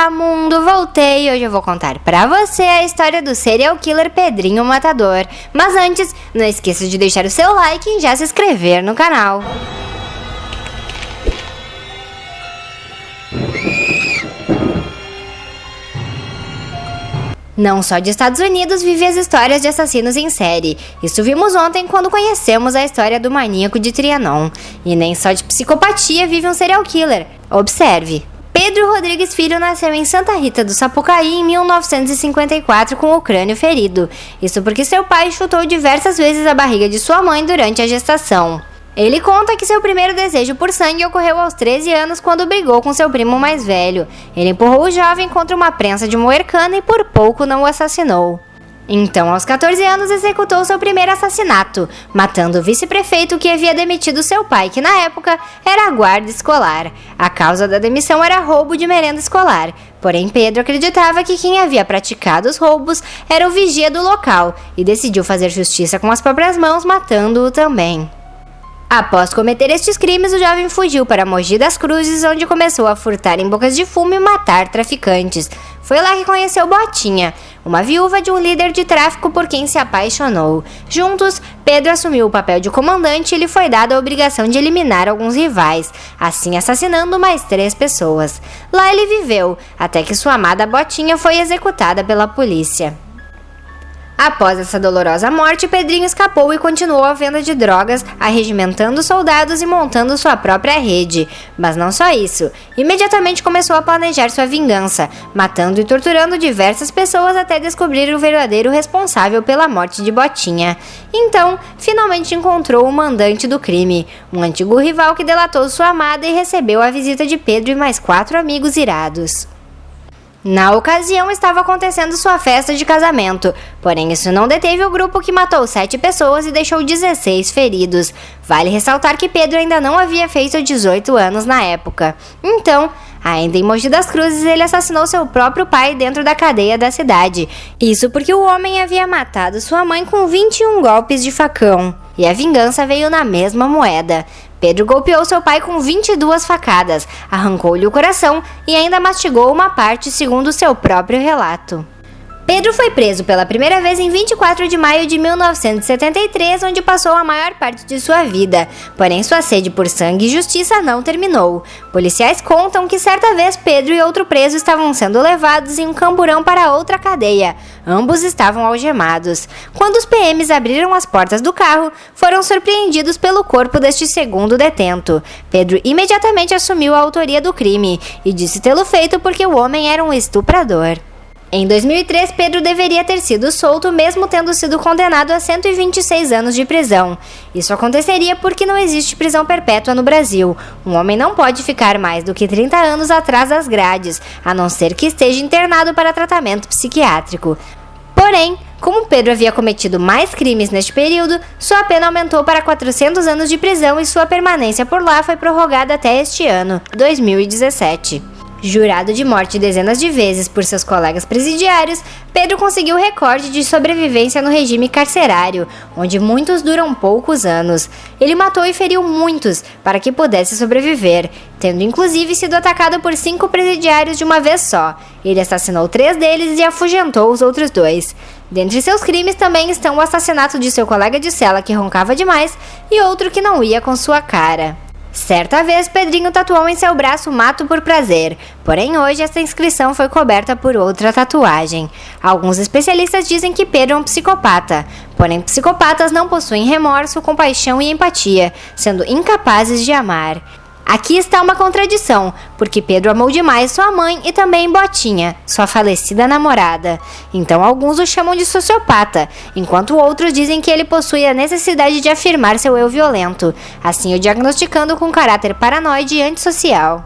Olá, mundo! Voltei! Hoje eu vou contar pra você a história do serial killer Pedrinho Matador. Mas antes, não esqueça de deixar o seu like e já se inscrever no canal. Não só de Estados Unidos vive as histórias de assassinos em série. Isso vimos ontem quando conhecemos a história do maníaco de Trianon. E nem só de psicopatia vive um serial killer. Observe. Pedro Rodrigues Filho nasceu em Santa Rita do Sapucaí em 1954 com o crânio ferido. Isso porque seu pai chutou diversas vezes a barriga de sua mãe durante a gestação. Ele conta que seu primeiro desejo por sangue ocorreu aos 13 anos quando brigou com seu primo mais velho. Ele empurrou o jovem contra uma prensa de moer cana e por pouco não o assassinou. Então, aos 14 anos, executou seu primeiro assassinato, matando o vice-prefeito que havia demitido seu pai, que na época era guarda escolar. A causa da demissão era roubo de merenda escolar. Porém, Pedro acreditava que quem havia praticado os roubos era o vigia do local e decidiu fazer justiça com as próprias mãos, matando-o também. Após cometer estes crimes, o jovem fugiu para Mogi das Cruzes, onde começou a furtar em bocas de fumo e matar traficantes. Foi lá que conheceu Botinha, uma viúva de um líder de tráfico por quem se apaixonou. Juntos, Pedro assumiu o papel de comandante e lhe foi dada a obrigação de eliminar alguns rivais, assim assassinando mais 3 pessoas. Lá ele viveu, até que sua amada Botinha foi executada pela polícia. Após essa dolorosa morte, Pedrinho escapou e continuou a venda de drogas, arregimentando soldados e montando sua própria rede. Mas não só isso, imediatamente começou a planejar sua vingança, matando e torturando diversas pessoas até descobrir o verdadeiro responsável pela morte de Botinha. Então, finalmente encontrou o mandante do crime, um antigo rival que delatou sua amada e recebeu a visita de Pedro e mais 4 amigos irados. Na ocasião, estava acontecendo sua festa de casamento, porém isso não deteve o grupo que matou 7 pessoas e deixou 16 feridos. Vale ressaltar que Pedro ainda não havia feito 18 anos na época. Então, ainda em Mogi das Cruzes, ele assassinou seu próprio pai dentro da cadeia da cidade. Isso porque o homem havia matado sua mãe com 21 golpes de facão. E a vingança veio na mesma moeda. Pedro golpeou seu pai com 22 facadas, arrancou-lhe o coração e ainda mastigou uma parte, segundo seu próprio relato. Pedro foi preso pela primeira vez em 24 de maio de 1973, onde passou a maior parte de sua vida. Porém, sua sede por sangue e justiça não terminou. Policiais contam que certa vez Pedro e outro preso estavam sendo levados em um camburão para outra cadeia. Ambos estavam algemados. Quando os PMs abriram as portas do carro, foram surpreendidos pelo corpo deste segundo detento. Pedro imediatamente assumiu a autoria do crime e disse tê-lo feito porque o homem era um estuprador. Em 2003, Pedro deveria ter sido solto, mesmo tendo sido condenado a 126 anos de prisão. Isso aconteceria porque não existe prisão perpétua no Brasil. Um homem não pode ficar mais do que 30 anos atrás das grades, a não ser que esteja internado para tratamento psiquiátrico. Porém, como Pedro havia cometido mais crimes neste período, sua pena aumentou para 400 anos de prisão e sua permanência por lá foi prorrogada até este ano, 2017. Jurado de morte dezenas de vezes por seus colegas presidiários, Pedro conseguiu o recorde de sobrevivência no regime carcerário, onde muitos duram poucos anos. Ele matou e feriu muitos para que pudesse sobreviver, tendo inclusive sido atacado por 5 presidiários de uma vez só. Ele assassinou 3 deles e afugentou os outros 2. Dentre seus crimes também estão o assassinato de seu colega de cela que roncava demais e outro que não ia com sua cara. Certa vez, Pedrinho tatuou em seu braço "Mato por prazer", porém hoje essa inscrição foi coberta por outra tatuagem. Alguns especialistas dizem que Pedro é um psicopata, porém psicopatas não possuem remorso, compaixão e empatia, sendo incapazes de amar. Aqui está uma contradição, porque Pedro amou demais sua mãe e também Botinha, sua falecida namorada. Então alguns o chamam de sociopata, enquanto outros dizem que ele possui a necessidade de afirmar seu eu violento, assim o diagnosticando com caráter paranoide e antissocial.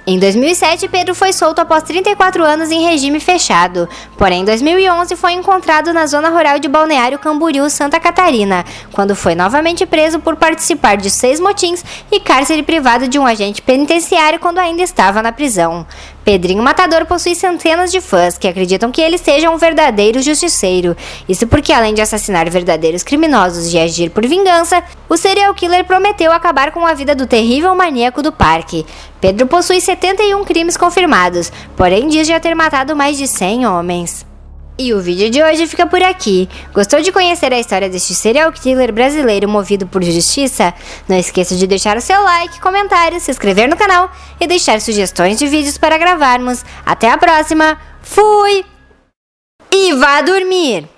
Em 2007, Pedro foi solto após 34 anos em regime fechado, porém em 2011 foi encontrado na zona rural de Balneário Camboriú, Santa Catarina, quando foi novamente preso por participar de 6 motins e cárcere privado de um agente penitenciário quando ainda estava na prisão. Pedrinho Matador possui centenas de fãs que acreditam que ele seja um verdadeiro justiceiro. Isso porque, além de assassinar verdadeiros criminosos e agir por vingança, o serial killer prometeu acabar com a vida do terrível maníaco do parque. Pedro possui 71 crimes confirmados, porém diz já ter matado mais de 100 homens. E o vídeo de hoje fica por aqui. Gostou de conhecer a história deste serial killer brasileiro movido por justiça? Não esqueça de deixar o seu like, comentário, se inscrever no canal e deixar sugestões de vídeos para gravarmos. Até a próxima. Fui! E vá dormir!